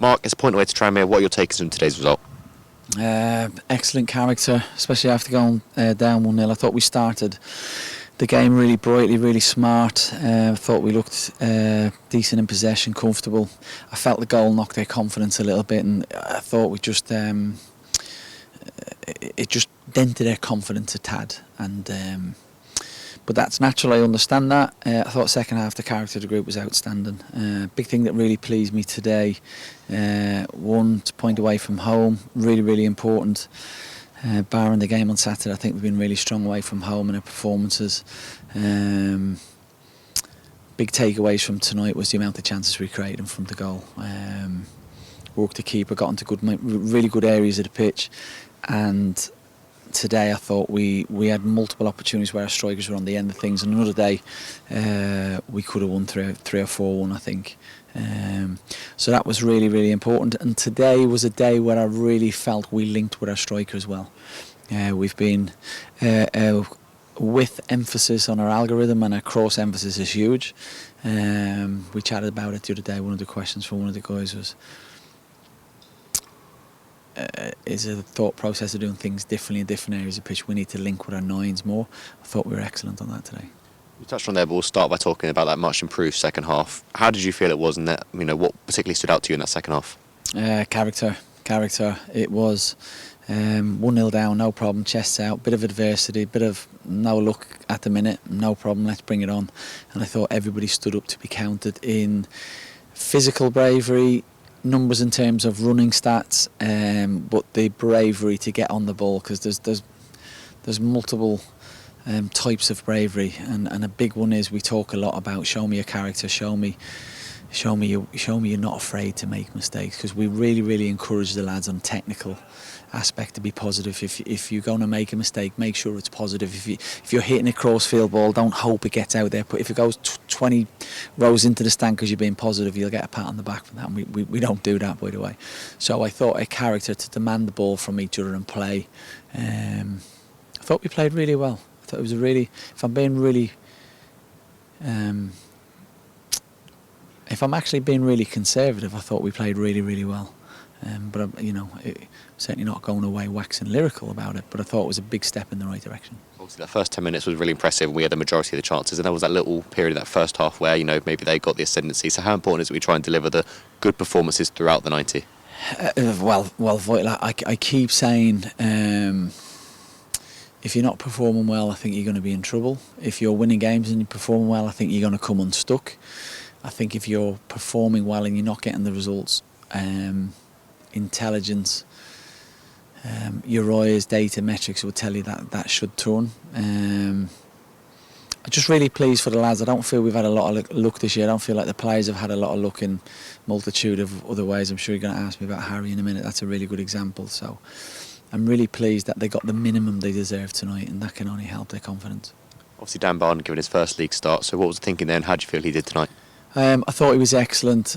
Mark, it's a point away to Tranmere. What are your takes from today's result? Excellent character, especially after going down 1-0. I thought we started the game really brightly, really smart. I thought we looked decent in possession, comfortable. I felt the goal knocked their confidence a little bit, and I thought we just it just dented their confidence a tad. And but that's natural, I understand that. I thought second half the character of the group was outstanding. Big thing that really pleased me today, one point away from home, really important. Barring the game on Saturday, I think we've been really strong away from home in our performances. Big takeaways from tonight was the amount of chances we created in front of goal. Worked the keeper, got into really good areas of the pitch, and today I thought we had multiple opportunities where our strikers were on the end of things, and another day we could have won 3 or 4-1, I think. So that was really important, and today was a day where I really felt we linked with our striker as well. We've been with emphasis on our algorithm, and our cross emphasis is huge. We chatted about it the other day. One of the questions from one of the guys was, is a thought process of doing things differently in different areas of pitch. We need to link with our nines more. I thought we were excellent on that today. You touched on there, but we'll start by talking about that much improved second half. How did you feel it was, and that, what particularly stood out to you in that second half? Character. It was 1-0 down, no problem, chests out, bit of adversity, bit of no luck at the minute, no problem, let's bring it on. And I thought everybody stood up to be counted in physical bravery, numbers in terms of running stats, but the bravery to get on the ball, because there's multiple types of bravery, and a big one is we talk a lot about show me your character, show me you're not afraid to make mistakes, because we really encourage the lads on technical aspect to be positive. If you're going to make a mistake, make sure it's positive. If you're hitting a cross-field ball, don't hope it gets out there. But if it goes 20 rows into the stand because you're being positive, you'll get a pat on the back for that. And we don't do that, by the way. So I thought a character to demand the ball from each other and play. I thought we played really well. I thought it was if I'm actually being really conservative, I thought we played really well. But certainly not going away waxing lyrical about it, but I thought it was a big step in the right direction. Obviously that first 10 minutes was really impressive. We had the majority of the chances, and there was that little period of that first half where maybe they got the ascendancy. So how important is it we try and deliver the good performances throughout the 90? Well, vital. I keep saying, if you're not performing well, I think you're going to be in trouble. If you're winning games and you're performing well, I think you're going to come unstuck. I think if you're performing well and you're not getting the results, intelligence, your eyes, data, metrics will tell you that should turn. I'm just really pleased for the lads. I don't feel we've had a lot of luck this year. I don't feel like the players have had a lot of luck in multitude of other ways. I'm sure you're going to ask me about Harry in a minute. That's a really good example. So I'm really pleased that they got the minimum they deserve tonight, and that can only help their confidence. Obviously Dan Barton given his first league start, so what was the thinking then? How do you feel he did tonight? I thought he was excellent.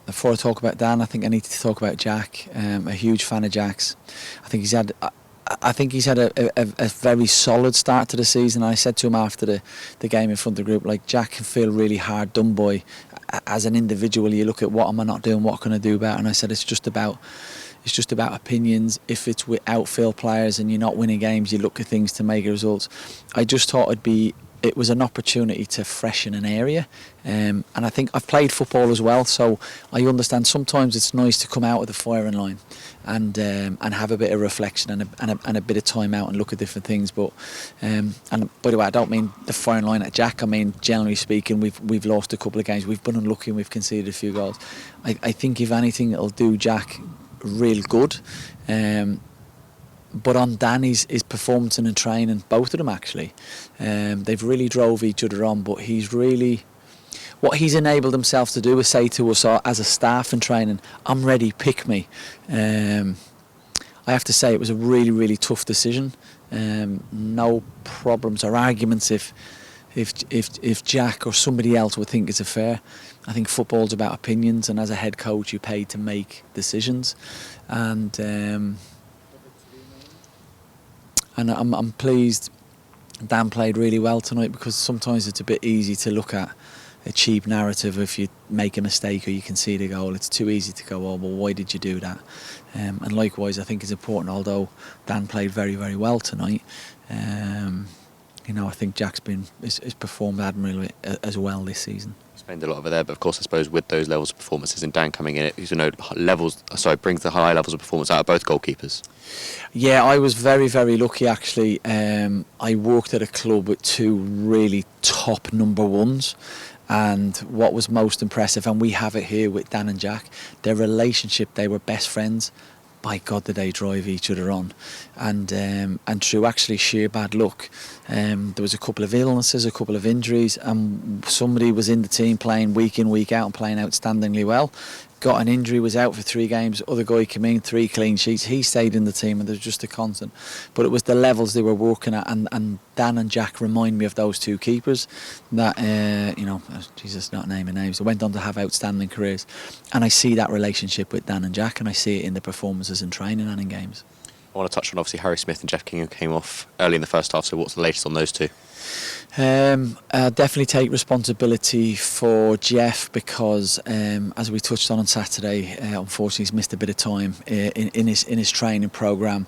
Before I talk about Dan, I think I need to talk about Jack. A huge fan of Jack's. I think he's had a very solid start to the season. I said to him after the game in front of the group, like, Jack can feel really hard done by as an individual. You look at what am I not doing, what can I do better? And I said it's just about opinions. If it's with outfield players and you're not winning games, you look at things to make results. I just thought it was an opportunity to freshen an area, and I think I've played football as well, so I understand sometimes it's nice to come out of the firing line and have a bit of reflection and a bit of time out and look at different things. But and by the way, I don't mean the firing line at Jack. I mean generally speaking, we've lost a couple of games, we've been unlucky, and we've conceded a few goals. I think if anything, it'll do Jack real good. But on Danny's performance and in training, both of them actually, they've really drove each other on. But what he's enabled himself to do is say to us as a staff in training, I'm ready, pick me. I have to say it was a really tough decision. No problems or arguments if Jack or somebody else would think it's a fair. I think football's about opinions, and as a head coach you're paid to make decisions. And I'm pleased Dan played really well tonight, because sometimes it's a bit easy to look at cheap narrative if you make a mistake or you concede a goal. It's too easy to go, oh, well, why did you do that? And likewise, I think it's important, although Dan played very, very well tonight, I think Jack's has performed admirably as well this season. Spend a lot over there, but of course I suppose with those levels of performances and Dan coming in, it brings the high levels of performance out of both goalkeepers. Yeah, I was very, very lucky actually. I worked at a club with two really top number ones, and what was most impressive, and we have it here with Dan and Jack, their relationship, they were best friends. By God, did they drive each other on, and through actually sheer bad luck, there was a couple of illnesses, a couple of injuries, and somebody was in the team playing week in, week out and playing outstandingly well. Got an injury, was out for 3 games. Other guy came in, 3 clean sheets. He stayed in the team, and there's just a constant. But it was the levels they were working at, and Dan and Jack remind me of those two keepers that Jesus, not naming names. They went on to have outstanding careers, and I see that relationship with Dan and Jack, and I see it in the performances in training and in games. I want to touch on obviously Harry Smith and Jeff King came off early in the first half. So what's the latest on those two? Definitely take responsibility for Jeff because, as we touched on Saturday, unfortunately he's missed a bit of time in his training programme.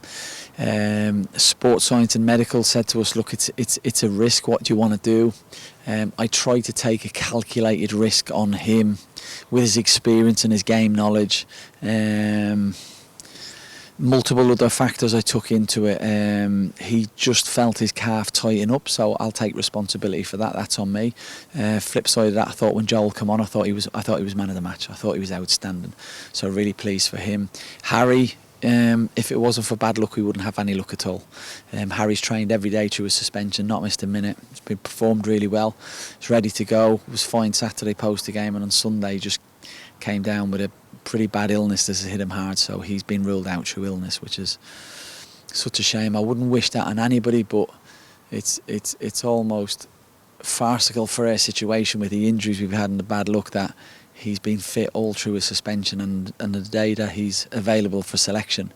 Sports science and medical said to us, look, it's a risk. What do you want to do? I tried to take a calculated risk on him with his experience and his game knowledge. Multiple other factors I took into it. He just felt his calf tighten up, so I'll take responsibility for that. That's on me. Flip side of that, I thought when Joel came on, I thought he was man of the match. I thought he was outstanding. So really pleased for him. Harry, if it wasn't for bad luck, we wouldn't have any luck at all. Harry's trained every day through his suspension, not missed a minute. He's been performed really well. He's ready to go. Was fine Saturday post the game, and on Sunday just came down with a pretty bad illness that's hit him hard, so he's been ruled out through illness, which is such a shame. I wouldn't wish that on anybody, but it's almost farcical for our situation with the injuries we've had and the bad luck that he's been fit all through his suspension, and the day that he's available for selection,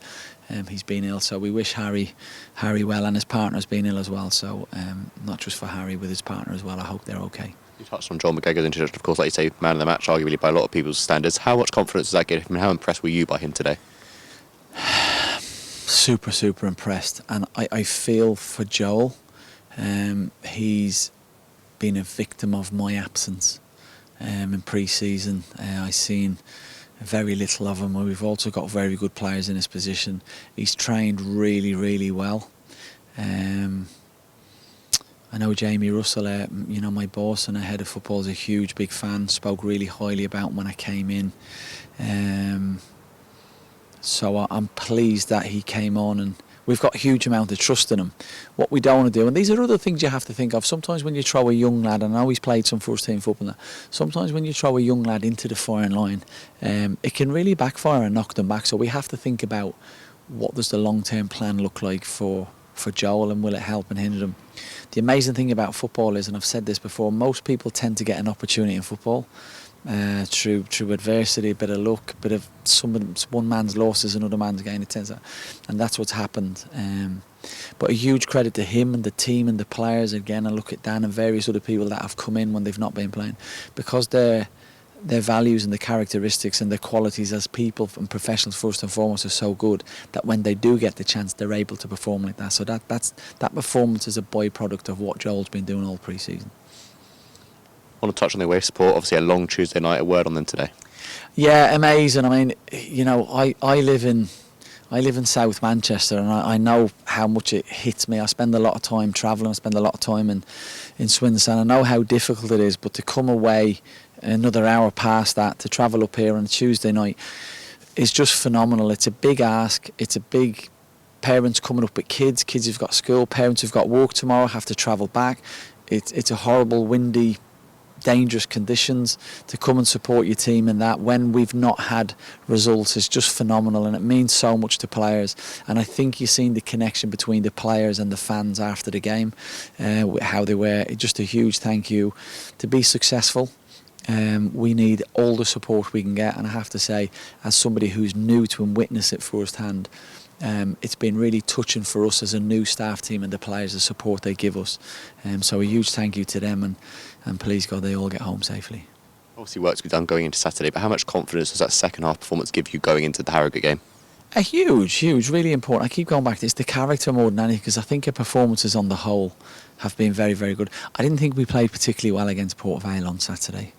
he's been ill. So we wish Harry well, and his partner's been ill as well, so not just for Harry, with his partner as well. I hope they're okay. You touched on John McGregor's introduction, of course, like you say, man of the match, arguably by a lot of people's standards. How much confidence does that give him? How impressed were you by him today? Super, super impressed. And I feel for Joel. He's been a victim of my absence in pre-season. I've seen very little of him. We've also got very good players in his position. He's trained really, really well. I know Jamie Russell, my boss and our head of football, is a huge, big fan. Spoke really highly about him when I came in. So I'm pleased that he came on, and we've got a huge amount of trust in him. What we don't want to do, and these are other things you have to think of. Sometimes when you throw a young lad, and I know he's played some first team football, sometimes when you throw a young lad into the firing line, it can really backfire and knock them back. So we have to think about what does the long-term plan look like for Joel, and will it help and hinder him? The amazing thing about football is, and I've said this before, most people tend to get an opportunity in football through adversity, a bit of luck, a bit of one man's loss is another man's gain. It tends to, and that's what's happened. But a huge credit to him and the team and the players. Again, I look at Dan and various other people that have come in when they've not been playing, because their values and the characteristics and their qualities as people and professionals first and foremost are so good that when they do get the chance, they're able to perform like that. So that performance is a byproduct of what Joel's been doing all pre-season. I want to touch on the away support. Obviously, a long Tuesday night. A word on them today? Yeah, amazing. I mean, I live in South Manchester, and I know how much it hits me. I spend a lot of time travelling. I spend a lot of time in Swindon Town. I know how difficult it is, but to come away another hour past that to travel up here on a Tuesday night is just phenomenal. It's a big ask. It's a big parents coming up with kids who've got school, parents who've got work tomorrow have to travel back. It's a horrible, windy, dangerous conditions. To come and support your team in that when we've not had results is just phenomenal, and it means so much to players. And I think you've seen the connection between the players and the fans after the game, how they were. Just a huge thank you. To be successful, we need all the support we can get, and I have to say, as somebody who's new to and witness it firsthand, it's been really touching for us as a new staff team and the players, the support they give us. So a huge thank you to them, and please God they all get home safely. Obviously work to be done going into Saturday, but how much confidence does that second half performance give you going into the Harrogate game? A huge, really important. I keep going back to this, the character more than anything, because I think our performances on the whole have been very, very good. I didn't think we played particularly well against Port Vale on Saturday,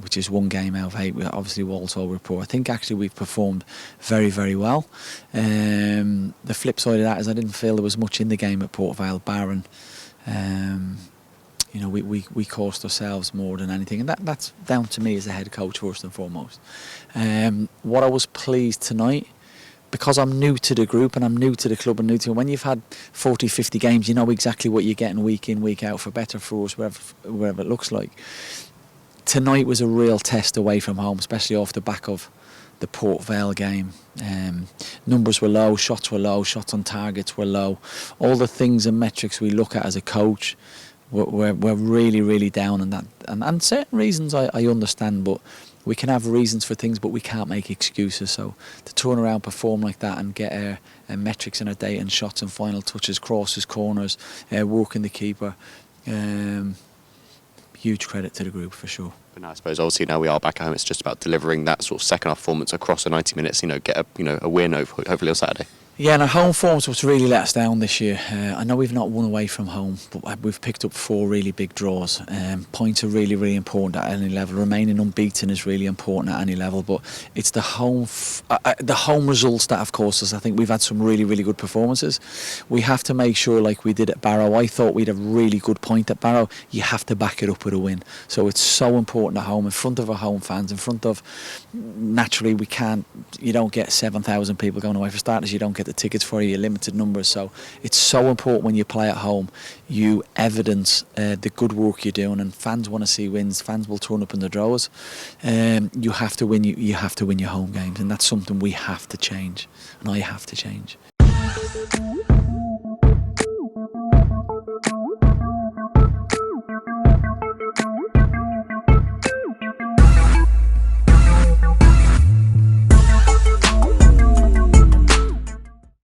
which is one game out of 8. Obviously, Walsall report. I think actually we've performed very, very well. The flip side of that is I didn't feel there was much in the game at Port Vale, barring we caused ourselves more than anything, and that's down to me as a head coach first and foremost. What I was pleased tonight, because I'm new to the group and I'm new to the club and new to when you've had 40, 50 games, you know exactly what you're getting week in, week out, for better, for worse, wherever it looks like. Tonight was a real test away from home, especially off the back of the Port Vale game. Numbers were low, shots on targets were low. All the things and metrics we look at as a coach were really, really down, and certain reasons I understand, but we can have reasons for things, but we can't make excuses. So to turn around, perform like that, and get our metrics and our data and shots and final touches, crosses, corners, working the keeper, huge credit to the group for sure. But now I suppose obviously now we are back at home, it's just about delivering that sort of second half performance across the 90 minutes. Get a win hopefully on Saturday. Yeah, and our home form's what's really let us down this year. I know we've not won away from home, but we've picked up 4 really big draws. Points are really, really important at any level. Remaining unbeaten is really important at any level, but it's the home results that have caused us. I think we've had some really, really good performances. We have to make sure, like we did at Barrow, I thought we'd have a really good point at Barrow. You have to back it up with a win. So it's so important at home, in front of our home fans, in front of, naturally you don't get 7,000 people going away. For starters, you don't get the tickets for you, limited numbers, so it's so important when you play at home you evidence the good work you're doing, and fans want to see wins. Fans will turn up in the draws. You have to win. You have to win your home games, and that's something we have to change, and I have to change.